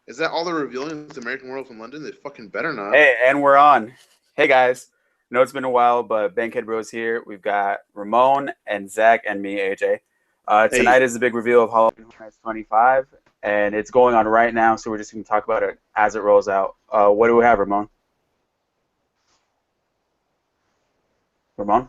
Is that all they're revealing with American Werewolf in London? They fucking better not. Hey, and we're on. Hey, guys. I know it's been a while, but Bankhead Bros here. We've got Ramon and Zach and me, AJ. Tonight is the big reveal of Halloween Horror Nights 25, and it's going on right now, so we're just going to talk about it as it rolls out. What do we have, Ramon? Ramon?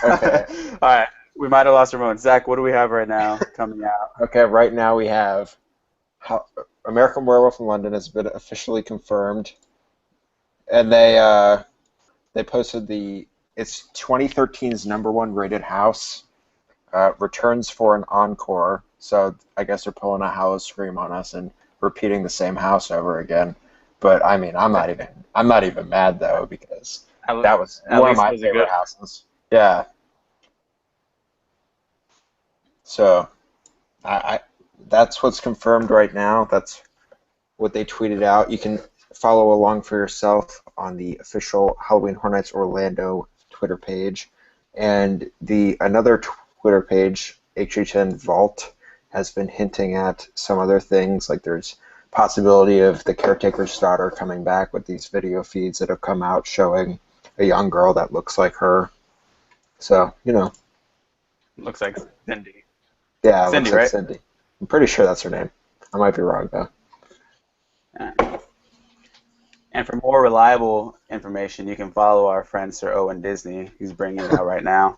Okay. All right. We might have lost Ramon. Zach, what do we have right now coming out? Okay, right now we have American Werewolf in London has been officially confirmed, and they posted it's 2013's #1 rated house. Returns for an encore, so I guess they're pulling a Hollow Scream on us and repeating the same house over again. But I mean, I'm not even mad though, because that was one of my favorite houses. Yeah. So, that's what's confirmed right now. That's what they tweeted out. You can follow along for yourself on the official Halloween Horror Nights Orlando Twitter page, and another Twitter page, HHN Vault, has been hinting at some other things. Like there's possibility of the caretaker's daughter coming back with these video feeds that have come out showing a young girl that looks like her. So Looks like Cindy. Yeah, Cindy, looks like right? Cindy. I'm pretty sure that's her name. I might be wrong though. And for more reliable information, you can follow our friend Sir Owen Disney. He's bringing it out right now.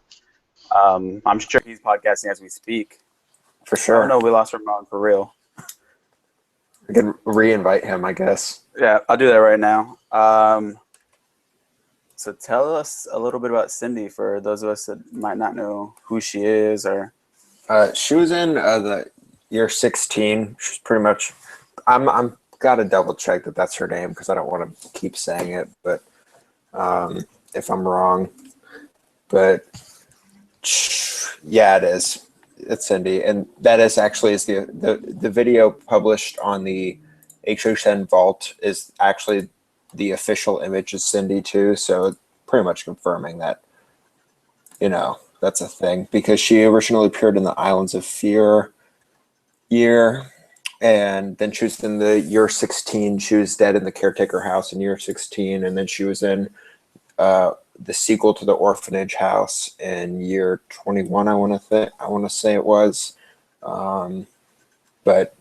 I'm sure he's podcasting as we speak. For sure. Oh no, we lost Ramon for real. I can re-invite him, I guess. Yeah, I'll do that right now. So tell us a little bit about Cindy for those of us that might not know who she is or. She was in the year 16. She's pretty much. I'm gotta double check that that's her name because I don't want to keep saying it, but if I'm wrong, but yeah, it is. It's Cindy, and that is actually the video published on the HHN Vault is actually the official image of Cindy too. So pretty much confirming that that's a thing, because she originally appeared in the Islands of Fear year, and then she was in the year 16. She was dead in the caretaker house in year 16, and then she was in the sequel to the orphanage house in year 21. I want to say it was, but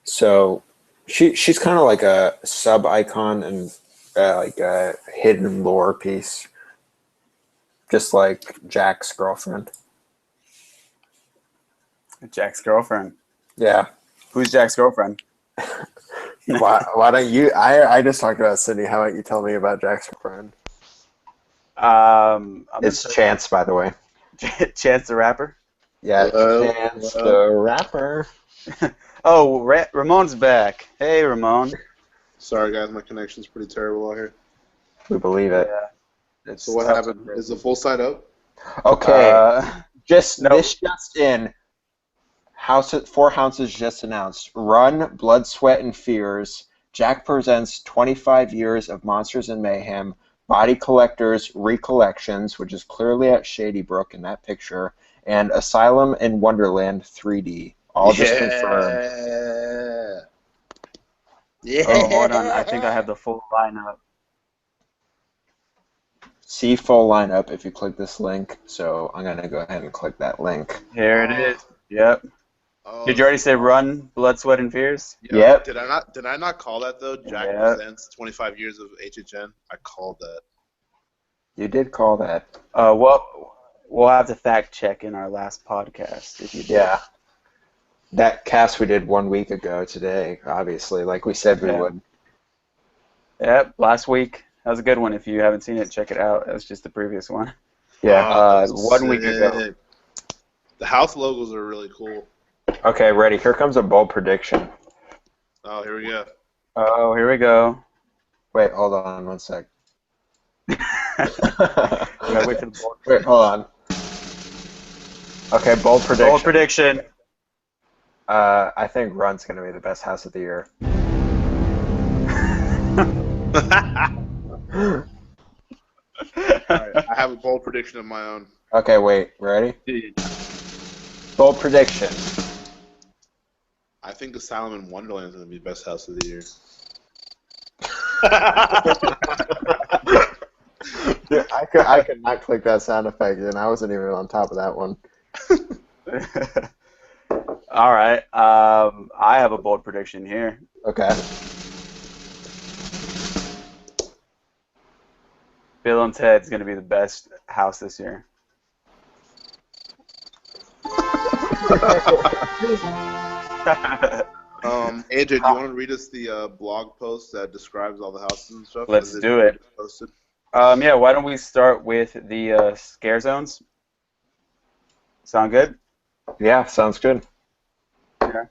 so she's kind of like a sub icon and like a hidden lore piece. Just like Jack's girlfriend. Jack's girlfriend. Yeah. Who's Jack's girlfriend? Why don't you? I just talked about Cindy. How about you tell me about Jack's girlfriend? It's Chance, by the way. Chance the Rapper? Yeah, Chance the Rapper. Oh, Ramon's back. Hey, Ramon. Sorry, guys, my connection's pretty terrible out here. We believe it. Yeah. So what happened? Is the full site up? Okay. This just in. 4 houses just announced. Run, Blood, Sweat, and Fears. Jack presents 25 years of Monsters and Mayhem. Body Collectors Recollections, which is clearly at Shady Brook in that picture. And Asylum in Wonderland 3D. All just confirmed. Yeah. Oh, hold on. I think I have the full lineup. See full lineup if you click this link. So I'm going to go ahead and click that link. Here it is. Yep. Oh, Did you already say Run, Blood, Sweat, and Fears? Yep. Did I not call that though? Jack presents 25 years of HHN. I called that. You did call that. We'll have to fact check in our last podcast if you did. Yeah. That cast we did 1 week ago today, obviously, like we said we would. Yep, last week. That was a good one. If you haven't seen it, check it out. That was just the previous one. Yeah. 1 week ago. The house logos are really cool. Okay, ready. Here comes a bold prediction. Oh, here we go. Oh, here we go. Wait, hold on 1 sec. Wait for the bold Wait, hold on. Okay, bold prediction. Bold prediction. I think Run's going to be the best house of the year. Alright, I have a bold prediction of my own. Okay, wait. Ready? Bold prediction. I think Asylum in Wonderland is going to be best house of the year. Dude, I could not click that sound effect, and I wasn't even on top of that one. All right. I have a bold prediction here. Okay. Bill and Ted's going to be the best house this year. AJ, do you want to read us the blog post that describes all the houses and stuff? Let's do it. Posted? Yeah, why don't we start with the scare zones? Sound good? Yeah, sounds good. Yeah.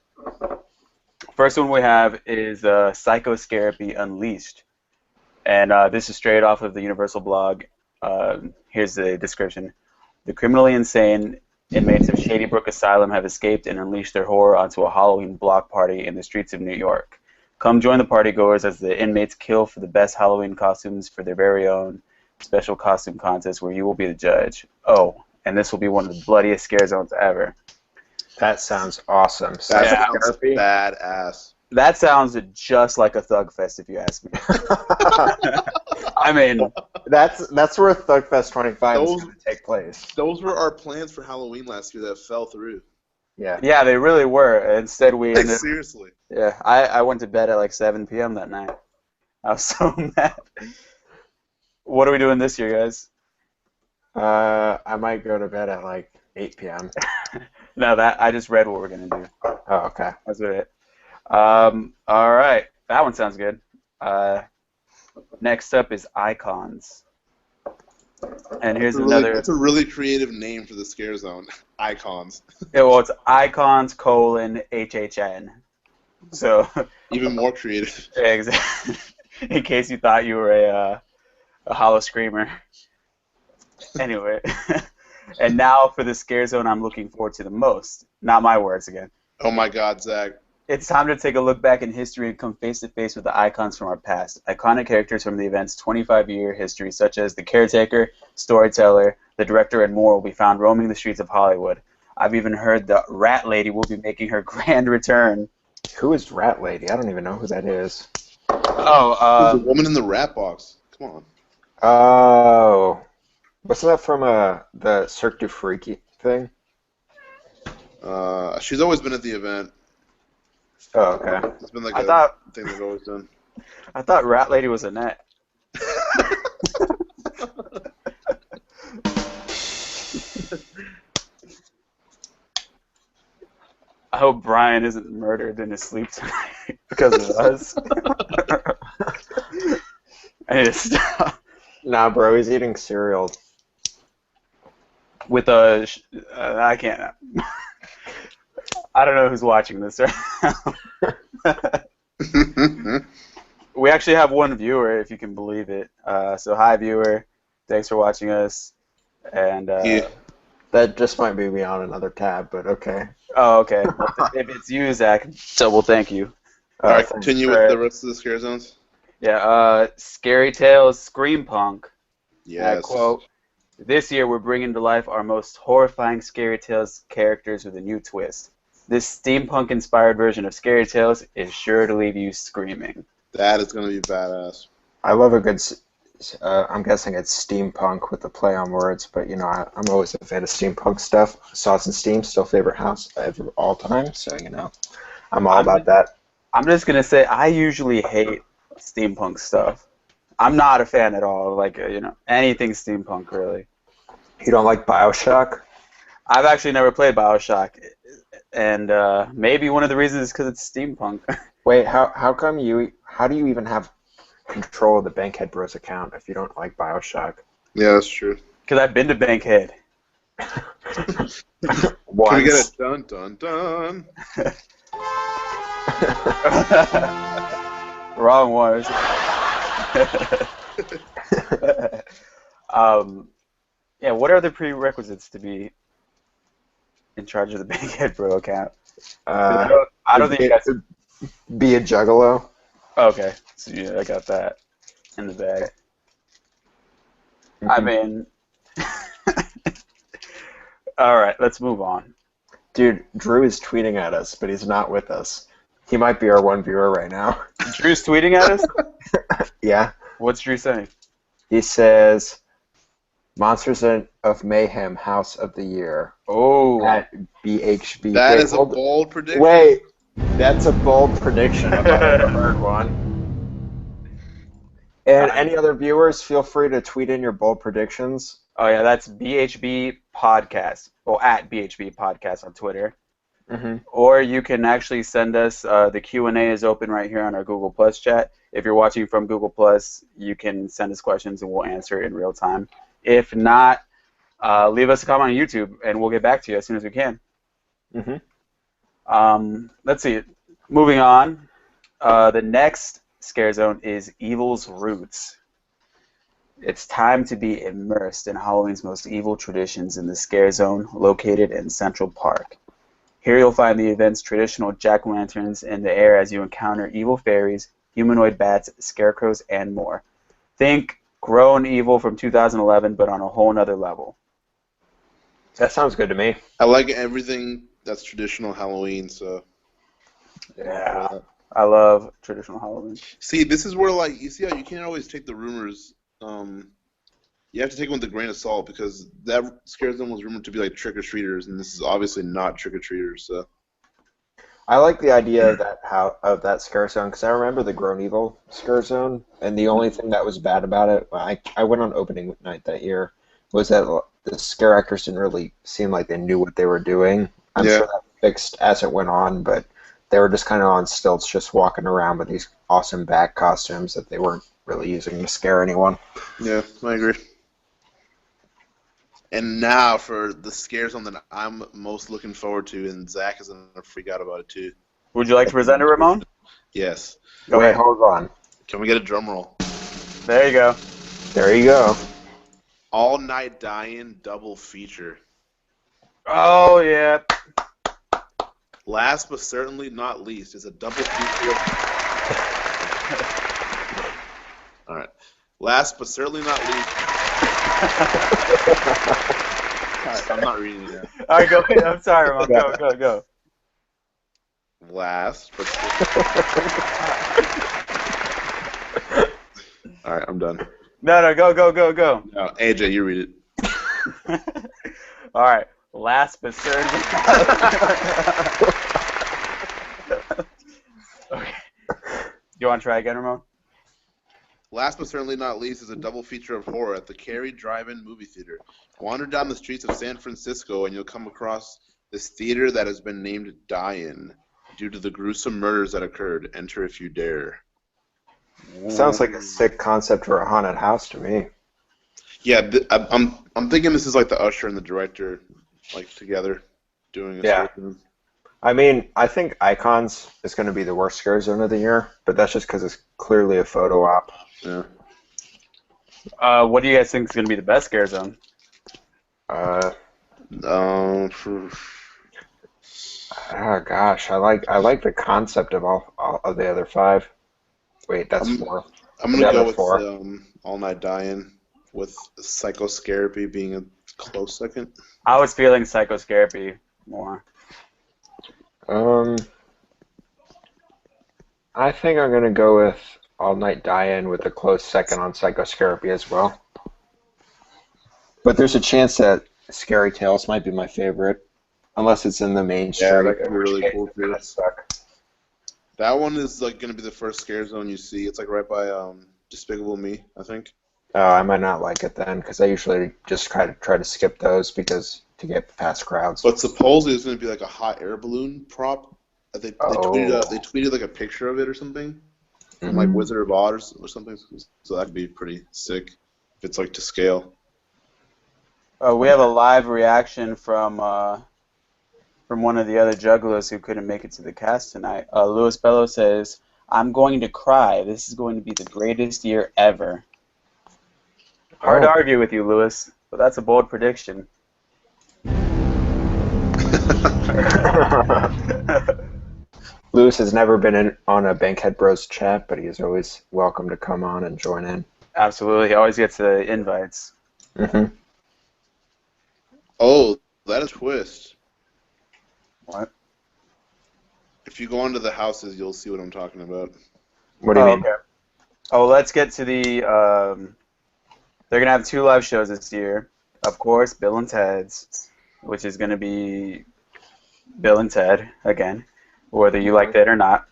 First one we have is Psychoscarapy Unleashed. And this is straight off of the Universal blog. Here's the description. The criminally insane inmates of Shady Brook Asylum have escaped and unleashed their horror onto a Halloween block party in the streets of New York. Come join the partygoers as the inmates kill for the best Halloween costumes for their very own special costume contest where you will be the judge. Oh, and this will be one of the bloodiest scare zones ever. That sounds awesome. That sounds badass. That sounds just like a Thug Fest, if you ask me. I mean, that's where Thugfest 25 is going to take place. Those were our plans for Halloween last year that fell through. Yeah. Yeah, they really were. Instead, we Like, seriously. Yeah, I went to bed at like 7 p.m. that night. I was so mad. What are we doing this year, guys? I might go to bed at like 8 p.m. No, I just read what we're gonna do. Oh, okay. That's it. All right, that one sounds good. Next up is Icons, and here's another. That's a really creative name for the scare zone. Icons. Yeah, well, it's Icons : HHN. So even more creative. Exactly. In case you thought you were a hollow screamer. Anyway, and now for the scare zone I'm looking forward to the most. Not my words again. Oh my God, Zach. It's time to take a look back in history and come face to face with the icons from our past. Iconic characters from the event's 25-year history, such as the caretaker, storyteller, the director, and more, will be found roaming the streets of Hollywood. I've even heard the Rat Lady will be making her grand return. Who is Rat Lady? I don't even know who that is. Oh, the woman in the rat box. Come on. Oh. Wasn't that from the Cirque du Freaky thing? She's always been at the event. Oh, okay. It's been like thing they've always done. I thought Rat Lady was Annette. I hope Brian isn't murdered in his sleep tonight because of us. I need to stop. Nah, bro, he's eating cereal. With a... I can't... I don't know who's watching this right now. We actually have one viewer, if you can believe it. So hi, viewer. Thanks for watching us. And that just might be me on another tab, but okay. Oh, okay. Well, if it's you, Zach, double thank you. All right, continue with the rest of the scare zones. Yeah. Scary Tales Scream Punk. Yes. I quote, "This year we're bringing to life our most horrifying Scary Tales characters with a new twist. This steampunk-inspired version of Scary Tales is sure to leave you screaming." That is going to be badass. I love a good... I'm guessing it's steampunk with the play on words, but, you know, I'm always a fan of steampunk stuff. Sauce and Steam, still favorite house of all time, so, you know, I'm all about that. I'm just going to say I usually hate steampunk stuff. I'm not a fan at all. Like, you know, anything steampunk, really. You don't like BioShock? I've actually never played BioShock. And maybe one of the reasons is because it's steampunk. Wait, how come how do you even have control of the Bankhead Bros account if you don't like BioShock? Yeah, that's true. Because I've been to Bankhead. Once. Can we get a dun dun dun? Wrong one. Yeah, what are the prerequisites to be in charge of the Bankhead Bro account? I don't think you guys... Be a juggalo. Okay, so yeah, I got that in the bag. I mean... Alright, let's move on. Dude, Drew is tweeting at us, but he's not with us. He might be our one viewer right now. Drew's tweeting at us? Yeah. What's Drew saying? He says, Monsters of Mayhem House of the Year. Oh. At BHB. That is a bold prediction. Wait, that's a bold prediction. I thought I heard one. And any other viewers, feel free to tweet in your bold predictions. Oh, yeah, that's BHB Podcast. Well, at BHB Podcast on Twitter. Mm-hmm. Or you can actually send us, the Q&A is open right here on our Google Plus chat. If you're watching from Google Plus, you can send us questions and we'll answer it in real time. If not, leave us a comment on YouTube and we'll get back to you as soon as we can. Mm-hmm. Let's see. Moving on, the next scare zone is Evil's Roots. It's time to be immersed in Halloween's most evil traditions in the scare zone located in Central Park. Here you'll find the event's traditional jack-o'-lanterns in the air as you encounter evil fairies, humanoid bats, scarecrows, and more. Think Grown Evil from 2011, but on a whole nother level. That sounds good to me. I like everything that's traditional Halloween, so. Yeah. I love traditional Halloween. See, this is where, like, you see how you can't always take the rumors. You have to take them with a grain of salt because that scare zone was rumored to be like trick-or-treaters, and this is obviously not trick-or-treaters, so. I like the idea of that scare zone because I remember the Grown Evil scare zone, and the only thing that was bad about it, I went on opening night that year, was that the scare actors didn't really seem like they knew what they were doing. I'm sure that fixed as it went on, but they were just kind of on stilts, just walking around with these awesome bat costumes that they weren't really using to scare anyone. Yeah, I agree. And now for the scare zone that I'm most looking forward to, and Zach is going to freak out about it too. Would you like to present it, Ramon? Yes. Wait, hold on. Can we get a drum roll? There you go. There you go. All Night Dying double feature. Oh, yeah. Last but certainly not least is a double feature. All right. Last but certainly not least. Alright, I'm not reading it now. All right, go ahead. I'm sorry, Ramon. Go. Last but Alright, I'm done. No, go. No, AJ, you read it. All right. Last but certainly. Okay. You want to try again, Ramon? Last but certainly not least is a double feature of horror at the Cary Drive-In Movie Theater. Wander down the streets of San Francisco and you'll come across this theater that has been named Die-In due to the gruesome murders that occurred. Enter if you dare. Sounds like a sick concept for a haunted house to me. Yeah, I'm thinking this is like the usher and the director like together doing a scare zone. I mean, I think Icons is going to be the worst scare zone of the year, but that's just because it's clearly a photo op. Yeah. What do you guys think is going to be the best scare zone? Oh gosh, I like the concept of all of the other five. Wait, that's four. I'm gonna go with All Night Dying, with Psychoscarapy being a close second. I was feeling Psychoscarapy more. I think I'm gonna go with All Night Die-In with a close second on Psychoscarapy as well. But there's a chance that Scary Tales might be my favorite, unless it's in the main street. Yeah, that could be really cool too. Suck. That one is like gonna be the first scare zone you see. It's like right by Despicable Me, I think. Oh, I might not like it then, because I usually just try to skip those to get past crowds. But supposedly it's gonna be like a hot air balloon prop. They tweeted like a picture of it or something, from like Wizard of Oz or something. So that'd be pretty sick if it's like to scale. We have a live reaction from one of the other jugglers who couldn't make it to the cast tonight. Louis Bello says, "I'm going to cry. This is going to be the greatest year ever." Hard to argue with you, Louis, but that's a bold prediction. Louis has never been on a Bankhead Bros chat, but he is always welcome to come on and join in. Absolutely. He always gets the invites. Mm-hmm. Oh, that is a twist. What? If you go onto the houses, you'll see what I'm talking about. What do you mean? Okay. Oh, let's get to the. They're gonna have 2 live shows this year. Of course, Bill and Ted's, which is gonna be Bill and Ted again, whether you like that or not.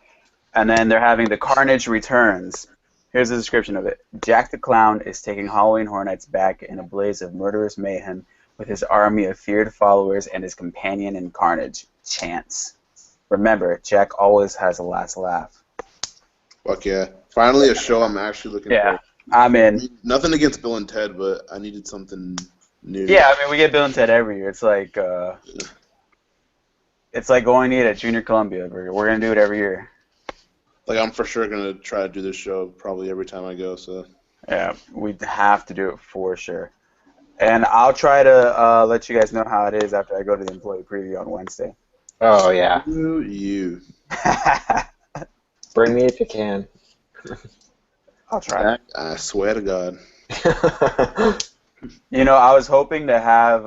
And then they're having The Carnage Returns. Here's the description of it. Jack the Clown is taking Halloween Horror Nights back in a blaze of murderous mayhem with his army of feared followers and his companion in carnage, Chance. Remember, Jack always has the last laugh. Fuck yeah. Finally a show I'm actually looking Yeah, for. I'm in. Nothing against Bill and Ted, but I needed something new. Yeah, I mean, we get Bill and Ted every year. It's like going to eat at Junior Columbia. We're gonna do it every year. Like, I'm for sure going to try to do this show probably every time I go, so. Yeah, we have to do it for sure. And I'll try to let you guys know how it is after I go to the employee preview on Wednesday. Oh, yeah. You. Bring me if you can. I'll try. I swear to God. You know, I was hoping to have,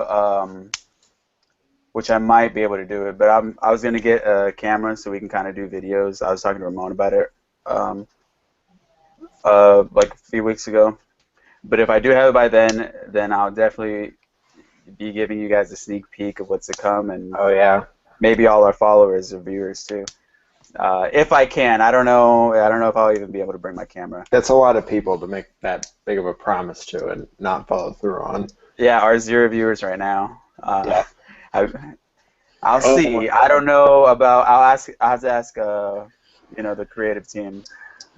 which I might be able to do it, but I was going to get a camera so we can kind of do videos. I was talking to Ramon about it like a few weeks ago. But if I do have it by then I'll definitely be giving you guys a sneak peek of what's to come, and Oh, yeah. maybe all our followers or viewers too. If I can, I don't know if I'll even be able to bring my camera. That's a lot of people to make that big of a promise to and not follow through on. Yeah, our 0 viewers right now. Yeah. I'll see. I don't know about. I'll have to ask. The creative team.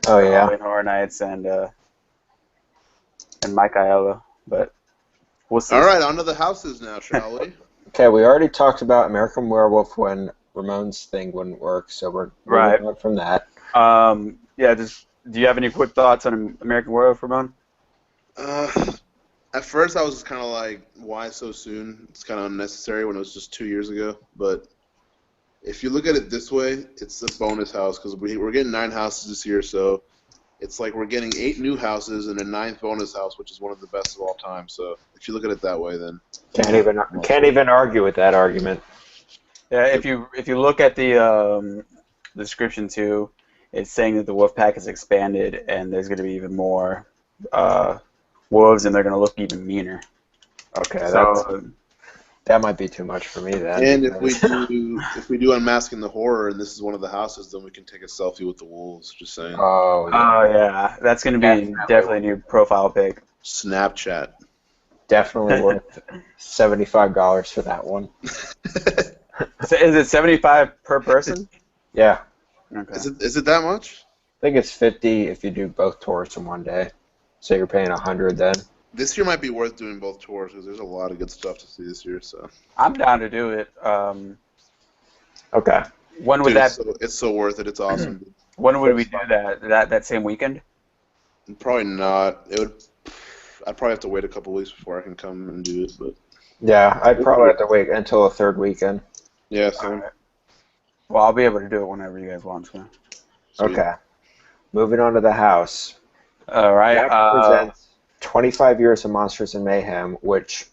Oh, yeah. In Horror Nights and Mike Aiello, but we'll see. All right, on to the houses now, shall we? Okay, we already talked about American Werewolf when Ramon's thing wouldn't work, so we're moving on from that. Yeah. Do you have any quick thoughts on American Werewolf, Ramon? At first, I was just kind of like, why so soon? It's kind of unnecessary when it was just 2 years ago. But if you look at it this way, it's a bonus house because we're getting 9 houses this year. So it's like we're getting 8 new houses and a 9th bonus house, which is one of the best of all time. So if you look at it that way, then Can't even argue with that argument. Yeah. If you look at the description too, it's saying that the wolf pack has expanded and there's going to be even more wolves, and they're going to look even meaner. Okay, So that might be too much for me then. and if we do Unmasking the Horror and this is one of the houses, then we can take a selfie with the wolves. Just saying. Oh, yeah. yeah, that's going to be definitely a new profile pic. Snapchat. Definitely worth $75 for that one. So is it 75 per person? Yeah. Okay. Is it that much? I think it's 50 if you do both tours in one day. So you're paying 100 then. This year might be worth doing both tours because there's a lot of good stuff to see this year. So I'm down to do it. Okay. When would Dude, it's so worth it. It's awesome. When would we do that? That same weekend? Probably not. I'd probably have to wait a couple weeks before I can come and do it. But Yeah, I'd probably have to wait until the 3rd weekend. yeah, so Right. Well, I'll be able to do it whenever you guys want to. sweet. Okay. Moving on to the house. All right. That presents 25 years of Monsters and Mayhem, which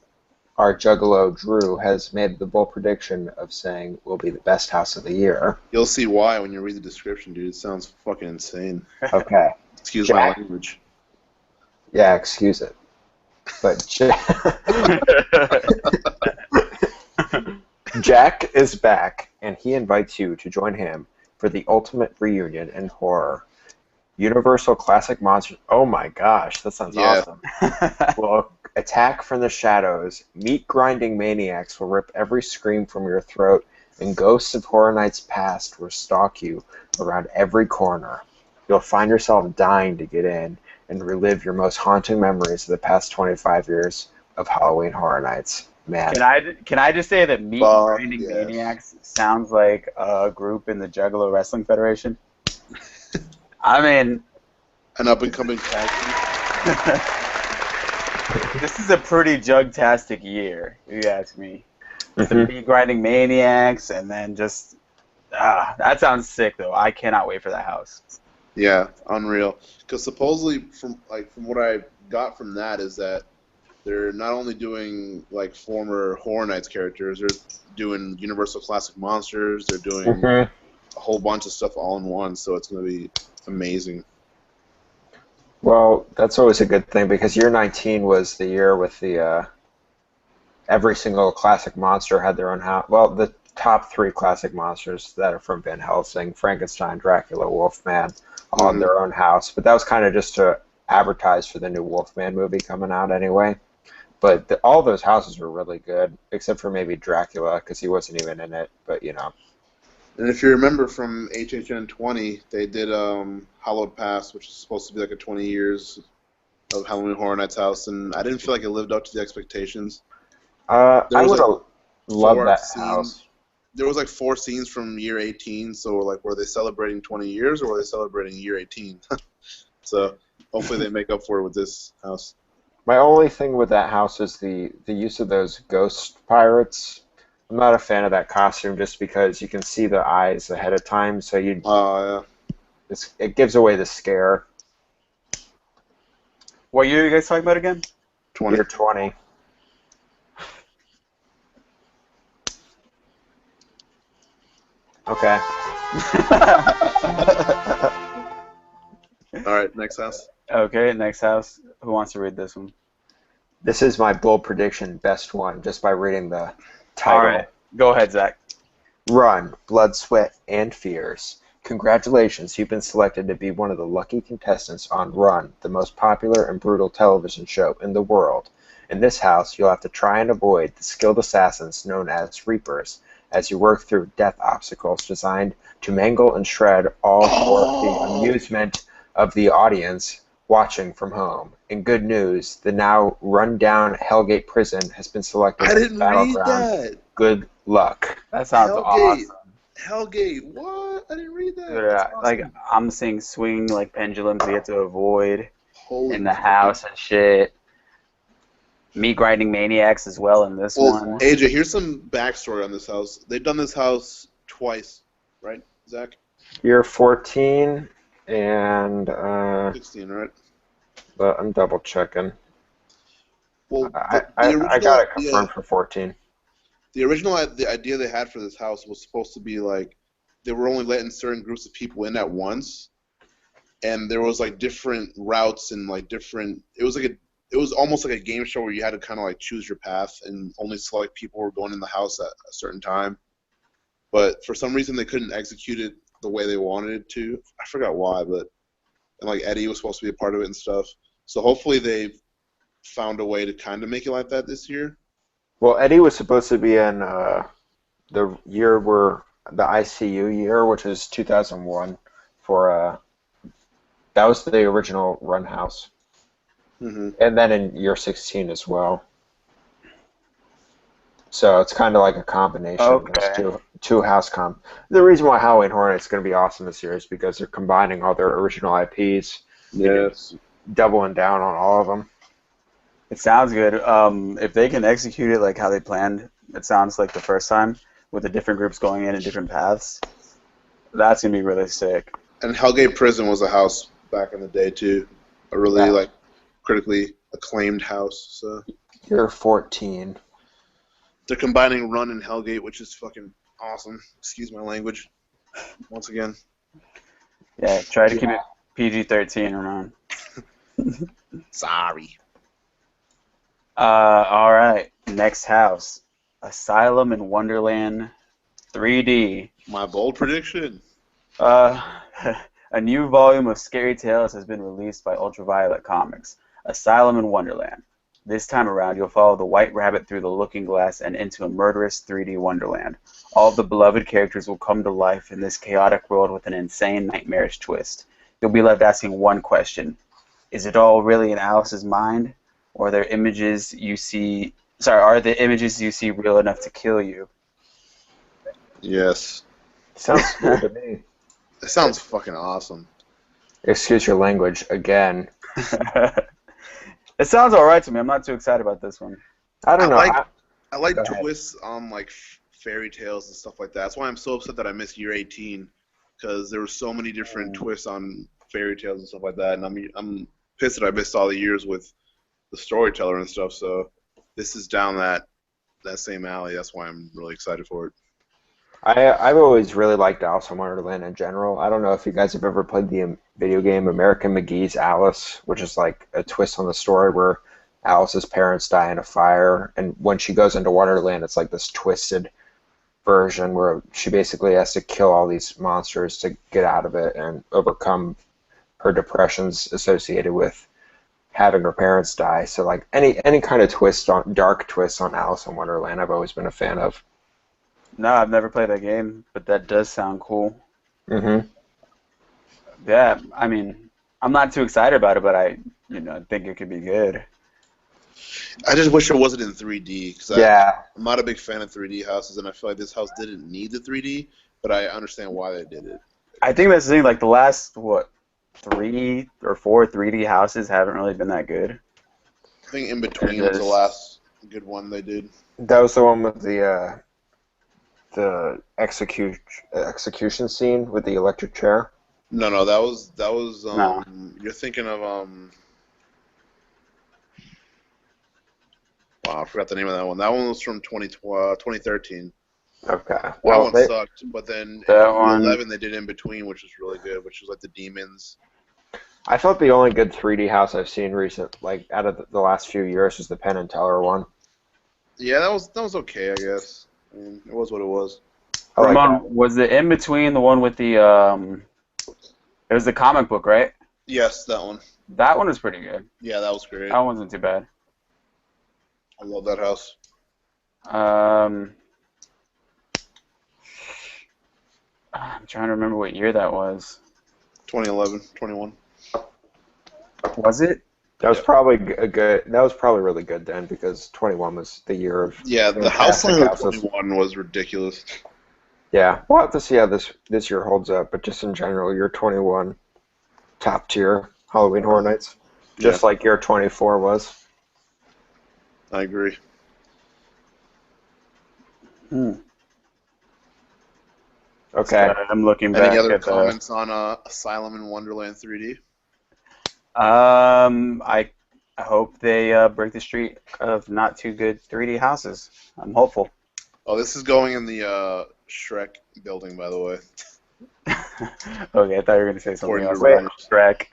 our Juggalo Drew has made the bold prediction of saying will be the best house of the year. You'll see why when you read the description, dude. It sounds fucking insane. Okay. Excuse my language. Yeah, excuse it. But Jack is back, and he invites you to join him for the ultimate reunion in horror. Universal Classic Monsters. Oh my gosh, that sounds awesome. Will attack from the shadows. Meat-grinding maniacs will rip every scream from your throat, and ghosts of Horror Nights past will stalk you around every corner. You'll find yourself dying to get in and relive your most haunting memories of the past 25 years of Halloween Horror Nights. Man. Can I just say that Meat Grinding Maniacs sounds like a group in the Juggalo Wrestling Federation? I mean, An up-and-coming tag team. this is a pretty jug-tastic year, if you ask me. The Meat Grinding Maniacs, and then just that sounds sick though. I cannot wait for that house. Yeah, unreal. Because supposedly, from what I got from that is that they're not only doing like former Horror Nights characters, they're doing Universal Classic Monsters. They're doing Mhm. a whole bunch of stuff all in one, so it's going to be amazing. Well, that's always a good thing because year 19 was the year with the every single classic monster had their own house. Well, the top three classic monsters that are from Van Helsing, Frankenstein, Dracula, Wolfman, all had Hmm. their own house. But that was kind of just to advertise for the new Wolfman movie coming out anyway. But all those houses were really good, except for maybe Dracula because he wasn't even in it. But you know, And if you remember from HHN 20, they did Hallowed Past, which is supposed to be like a 20 years of Halloween Horror Nights house, and I didn't feel like it lived up to the expectations. There I was would like have loved four that scenes. house. There was like four scenes from year 18. So like, were they celebrating 20 years or were they celebrating year 18? So hopefully they make up for it with this house. My only thing with that house is the use of those ghost pirates. I'm not a fan of that costume just because you can see the eyes ahead of time, so Yeah, it gives away the scare. What year are you guys talking about again? 20. Year 20. Okay. All right, next house. Okay, next house. Who wants to read this one? This is my bold prediction, best one, just by reading the All title. right, go ahead, Zach. Run, Blood, Sweat, and Fears. Congratulations, you've been selected to be one of the lucky contestants on Run, the most popular and brutal television show in the world. In this house, you'll have to try and avoid the skilled assassins known as Reapers as you work through death obstacles designed to mangle and shred all for the amusement of the audience watching from home. In good news, the now run-down Hellgate prison has been selected I as didn't read battleground. that. Good luck. That sounds Hellgate. awesome. Hellgate. What? I didn't read that. That's Yeah, like awesome. I'm seeing swing like pendulums you have to avoid Holy in the fucking- house and shit. Me grinding maniacs as well in this Well, one. AJ, here's some backstory on this house. They've done this house twice, right, Zach? Year 14, and 16, right? but I'm double checking. Well, I got it confirmed for 14. the idea they had for this house was supposed to be like they were only letting certain groups of people in at once, and there was like different routes and like different. It was almost like a game show where you had to kind of like choose your path and only select people who were going in the house at a certain time. But for some reason they couldn't execute it the way they wanted it to. I forgot why, but and like Eddie was supposed to be a part of it and stuff. So hopefully they found a way to kind of make it like that this year. Well, Eddie was supposed to be in the year where the ICU year, which is 2001, for that was the original Run House, Mm-hmm. and then in year 16 as well. So it's kind of like a combination of Okay. those two house comp. The reason why Halloween Horror Nights is going to be awesome this year is because they're combining all their original IPs, Yes. doubling down on all of them. It sounds good. If they can execute it like how they planned, it sounds like the first time with the different groups going in different paths. That's gonna be really sick. And Hellgate Prison was a house back in the day too, a really Yeah. like critically acclaimed house. So Year 14. they're combining Run and Hellgate, which is fucking awesome. Excuse my language. Once again. Yeah, try to keep it PG-13 around. Sorry. All right, next house, Asylum in Wonderland 3D. My bold prediction. Uh, a new volume of Scary Tales has been released by Ultraviolet Comics, Asylum in Wonderland. This time around, you'll follow the White Rabbit through the Looking Glass and into a murderous 3D wonderland. All of the beloved characters will come to life in this chaotic world with an insane, nightmarish twist. You'll be left asking one question. Is it all really in Alice's mind? Or are the images you see real enough to kill you? Yes. Sounds cool to me. It sounds fucking awesome. Excuse your language again. It sounds alright to me. I'm not too excited about this one. I don't know. I like Go ahead. twists on like fairy tales and stuff like that. That's why I'm so upset that I missed year 18 because there were so many different twists on fairy tales and stuff like that, and I'm pissed that I missed all the years with the storyteller and stuff. So this is down that same alley. That's why I'm really excited for it. I've always really liked Alice in Wonderland in general. I don't know if you guys have ever played the video game American McGee's Alice, which is like a twist on the story where Alice's parents die in a fire, and when she goes into Wonderland, it's like this twisted version where she basically has to kill all these monsters to get out of it and overcome her depressions associated with having her parents die. So like any kind of dark twist on Alice in Wonderland, I've always been a fan of. No, I've never played that game, but that does sound cool. Mm-hmm. Yeah, I mean, I'm not too excited about it, but I think it could be good. I just wish it wasn't in 3D because I'm not a big fan of 3D houses, and I feel like this house didn't need the 3D, but I understand why they did it. I think that's the thing. Like the last 3 or 4 3D houses haven't really been that good. I think In Between was the last good one they did. That was the one with the execution scene with the electric chair. No, that was No. You're thinking of wow, I forgot the name of that one. That one was from 2013. Okay. Well, that one sucked, but then in that one- 2011 they did In Between, which was really good, which was like the demons. I thought the only good 3D house I've seen out of the last few years was the Penn and Teller one. Yeah, that was okay, I guess. I mean, it was what it was. Ramon, was the In Between the one with the it was the comic book, right? Yes, that one. That one was pretty good. Yeah, that was great. That one wasn't too bad. I love that house. I'm trying to remember what year that was. 2011, 21. Was it? That was probably good. That was probably really good then because 21 was the year of. Yeah, the house fantastic line of houses. 21 was ridiculous. Yeah, we'll have to see how this year holds up, but just in general, year 21, top tier Halloween Horror Nights, just like year 24 was. I agree. Okay. I'm looking back. Any other at comments on Asylum in Wonderland 3D? I hope they break the streak of not too good 3D houses. I'm hopeful. Oh, this is going in the Shrek building, by the way. Okay, I thought you were going to say something else. Wait. About Shrek.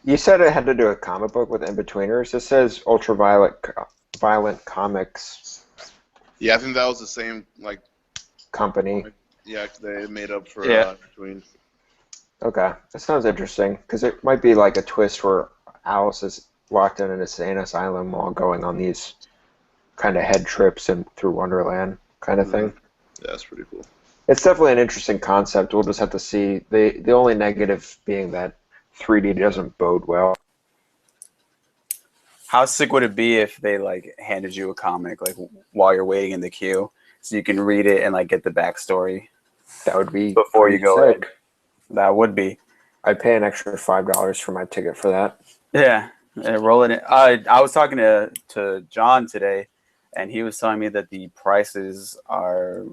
You said it had to do a comic book with In-Betweeners. This says Ultraviolet Violent Comics Yeah, I think that was the same, like, company. yeah, they made up for Between. Okay, that sounds interesting because it might be like a twist where Alice is locked in an insane asylum while going on these kind of head trips and through Wonderland kind of thing. Yeah, that's pretty cool. It's definitely an interesting concept. We'll just have to see. The only negative being that 3D doesn't bode well. How sick would it be if they like handed you a comic like while you're waiting in the queue, so you can read it and like get the backstory That would be before you go sick. in? That would be. I'd pay an extra $5 for my ticket for that. Yeah, roll it in. I was talking to John today, and he was telling me that the prices are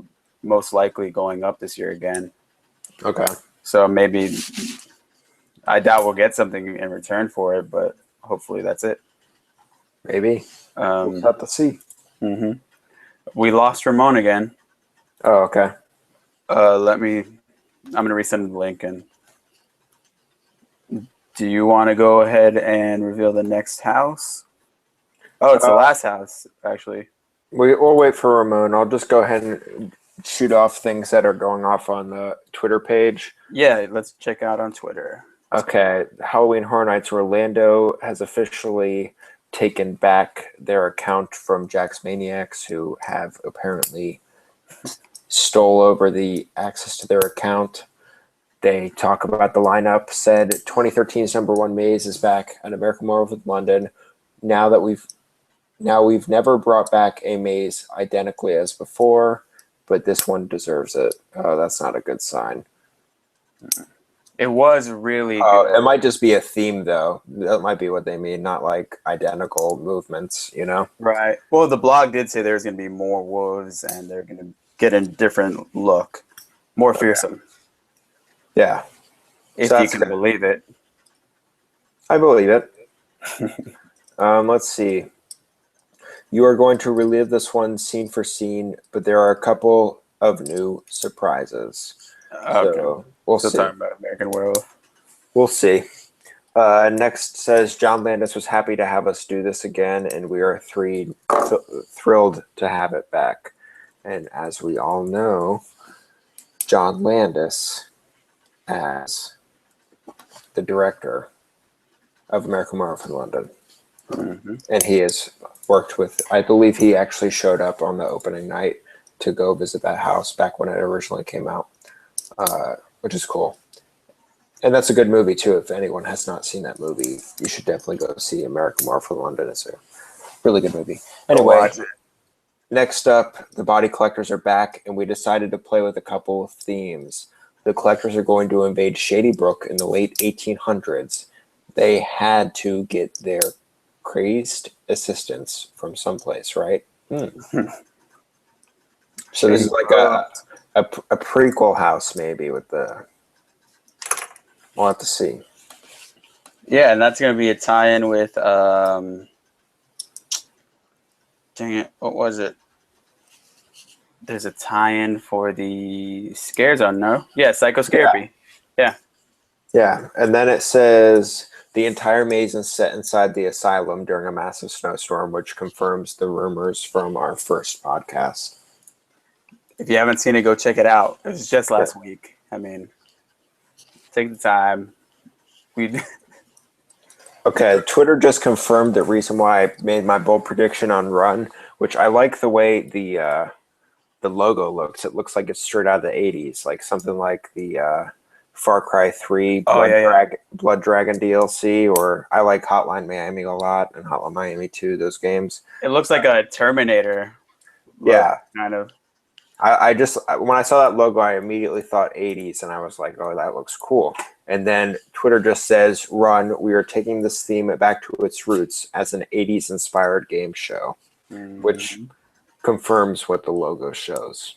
most likely going up this year again. Okay. So maybe I doubt we'll get something in return for it, but hopefully that's it. Maybe. We'll have to see. Mm-hmm. We lost Ramon again. Oh, okay. I'm gonna resend the link. And do you want to go ahead and reveal the next house? Oh, it's the last house, actually. We'll wait for Ramon. I'll just go ahead and shoot off things that are going off on the Twitter page. Yeah, let's check out on Twitter. Okay, Halloween Horror Nights Orlando has officially taken back their account from Jack's Maniacs, who have apparently stole over the access to their account. They talk about the lineup, said 2013's number one maze is back at American Werewolf in London. Now we've never brought back a maze identically as before, but this one deserves it. Oh, that's not a good sign. It was really good. It might just be a theme, though. That might be what they mean, not like identical movements, you know? Right. Well, the blog did say there's going to be more wolves, and they're going to get a different look. More fearsome. Yeah. If So you that's can good. believe it. I believe it. Let's see. You are going to relive this one scene for scene, but there are a couple of new surprises. Okay. So we'll Still see. talking about American Werewolf. We'll see. Next says John Landis was happy to have us do this again, and we are thrilled to have it back. And as we all know, John Landis as the director of American Werewolf in London. Mm-hmm. And he has worked with, I believe he actually showed up on the opening night to go visit that house back when it originally came out, which is cool. And that's a good movie too. If anyone has not seen that movie, you should definitely go see American Werewolf in London. It's a really good movie. Anyway, next up, the Body Collectors are back, and we decided to play with a couple of themes. The Collectors are going to invade Shady Brook in the late 1800s. They had to get their crazed assistance from someplace, right? So this is like a prequel house, maybe, with the... We'll have to see. Yeah, and that's going to be a tie-in with, dang it, what was it? There's a tie-in for the Scare Zone, no? Yeah, Psychoscarapy. Yeah. Yeah, and then it says the entire maze is set inside the asylum during a massive snowstorm, which confirms the rumors from our first podcast. If you haven't seen it, go check it out. It was just last week. I mean, take the time. Okay, Twitter just confirmed the reason why I made my bold prediction on Run, which I like the way the logo looks. It looks like it's straight out of the 80s, like something like the Far Cry 3 Blood Dragon DLC, or I like Hotline Miami a lot, and Hotline Miami 2, those games. It looks like a Terminator. Yeah. Kind of. I just, when I saw that logo, I immediately thought 80s, and I was like, oh, that looks cool. And then Twitter just says, Run, we are taking this theme back to its roots as an 80s inspired game show, which confirms what the logo shows.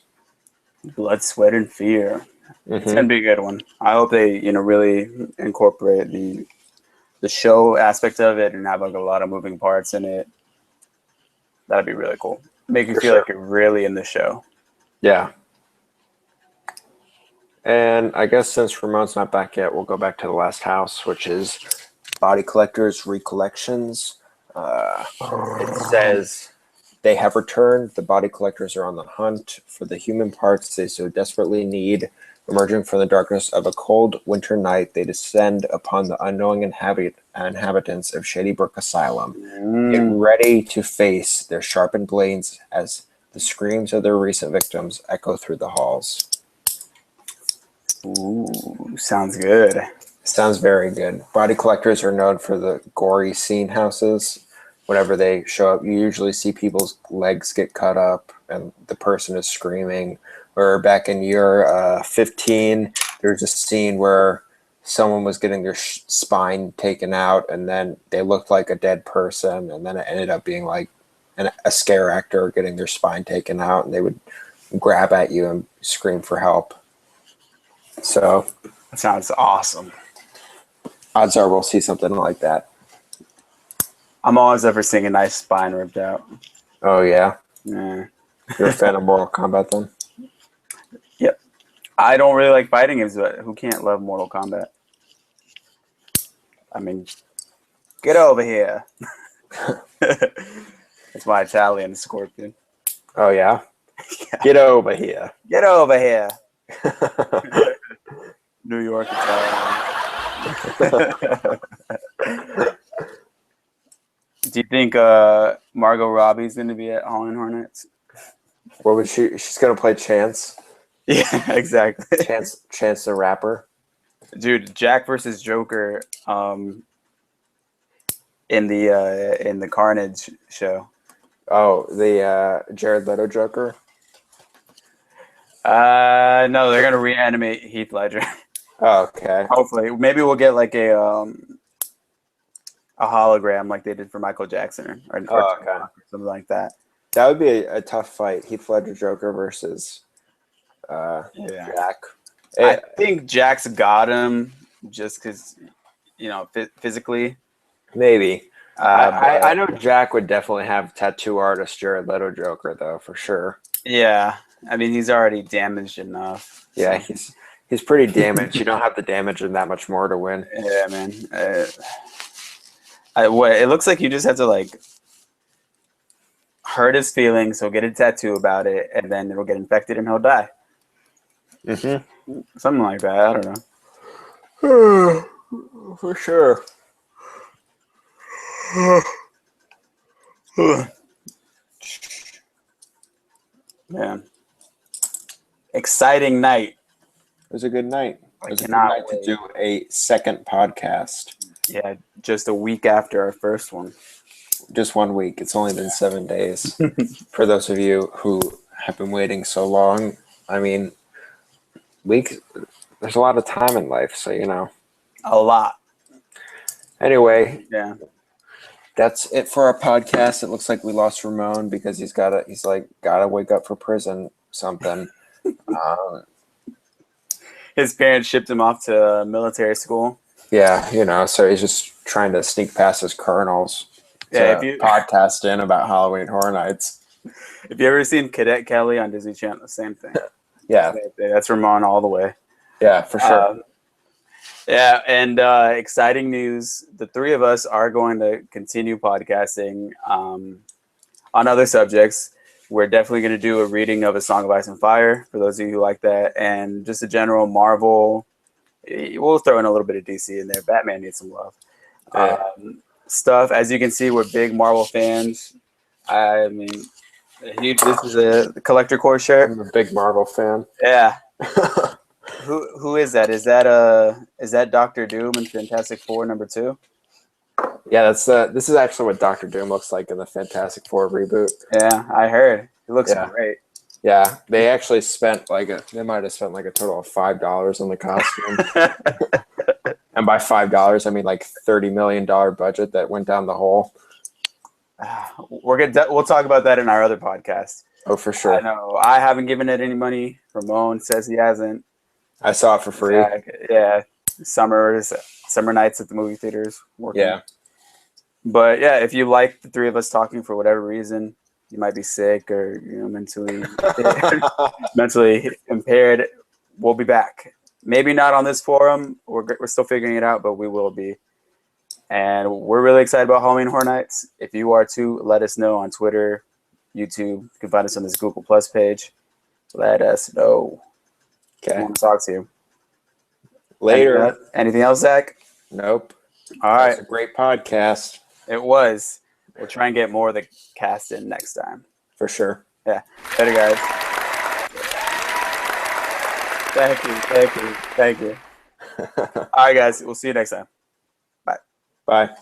Blood, Sweat, and Fear. It's gonna be a good one. I hope they, really incorporate the show aspect of it and have like a lot of moving parts in it. That'd be really cool. Make you feel like you're really in the show. Yeah. And I guess since Ramon's not back yet, we'll go back to the last house, which is Body Collectors Recollections. It says they have returned. The Body Collectors are on the hunt for the human parts they so desperately need. Emerging from the darkness of a cold winter night, they descend upon the unknowing inhabitants of Shady Brook Asylum. Get ready to face their sharpened blades as the screams of their recent victims echo through the halls. Ooh, sounds good. Sounds very good. Body Collectors are known for the gory scene houses. Whenever they show up, you usually see people's legs get cut up and the person is screaming. Or back in year 15, there's a scene where someone was getting their spine taken out and then they looked like a dead person, and then it ended up being like a scare actor getting their spine taken out, and they would grab at you and scream for help. So that sounds awesome. Odds are we'll see something like that. I'm always ever seeing a nice spine ripped out. Oh yeah. Yeah. You're a fan of Mortal Kombat then? Yep. I don't really like fighting games, but who can't love Mortal Kombat? I mean, get over here. It's my Italian Scorpion. Oh yeah? Yeah. Get over here. Get over here. New York Italian. Do you think Margot Robbie's going to be at Hall and Hornets? What would she's going to play Chance? Yeah, exactly. Chance the Rapper. Dude, Jack versus Joker in the Carnage show. Oh, the Jared Leto Joker? No, they're going to reanimate Heath Ledger. Oh, okay. Hopefully. Maybe we'll get like a hologram like they did for Michael Jackson or something like that. That would be a tough fight. Heath Ledger Joker versus Jack. I think Jack's got him just because, physically. Maybe. I know Jack would definitely have tattoo artist Jared Leto Joker though, for sure. Yeah, I mean he's already damaged enough. Yeah, So. he's pretty damaged. You don't have to damage him that much more to win. Yeah, man. It looks like you just have to like hurt his feelings. He'll get a tattoo about it, and then it'll get infected, and he'll die. Mm-hmm. Something like that. I don't know. For sure. Man, exciting night. It was a good night. It was a good cannot night to do a second podcast. Yeah, just a week after our first one. Just 1 week. It's only been 7 days. For those of you who have been waiting so long, I mean, weeks. There's a lot of time in life, so you know. A lot. Anyway, yeah, that's it for our podcast. It looks like we lost Ramon because he's gotta wake up for prison something. His parents shipped him off to military school. Yeah, you know, so he's just trying to sneak past his colonels. Yeah, to podcast in about Halloween Horror Nights. If you ever seen Cadet Kelly on Disney Channel, the same thing. Yeah, that's Ramon all the way. Yeah, for sure. Yeah, and exciting news. The three of us are going to continue podcasting on other subjects. We're definitely going to do a reading of A Song of Ice and Fire, for those of you who like that, and just a general Marvel. We'll throw in a little bit of DC in there. Batman needs some love. Stuff. As you can see, we're big Marvel fans. I mean, this is a collector core shirt. I'm a big Marvel fan. Yeah. Who is that? Is that Doctor Doom in Fantastic Four #2? Yeah, this is actually what Doctor Doom looks like in the Fantastic Four reboot. Yeah, I heard. It looks great. Yeah, they actually spent they might have spent like a total of $5 on the costume. And by $5, I mean like $30 million budget that went down the hole. We'll talk about that in our other podcast. Oh, for sure. I know. I haven't given it any money. Ramon says he hasn't. I saw it for free. Yeah, summer nights at the movie theaters. Working. Yeah. But yeah, if you like the three of us talking for whatever reason, you might be sick or mentally impaired, we'll be back. Maybe not on this forum. We're still figuring it out, but we will be. And we're really excited about Halloween Horror Nights. If you are too, let us know on Twitter, YouTube. You can find us on this Google Plus page. Let us know. Okay. I want to talk to you. Later. Anything else, Zach? Nope. All right. That's a great podcast. It was. We'll try and get more of the cast in next time. For sure. Yeah. Later, guys. Thank you. All right, guys. We'll see you next time. Bye. Bye.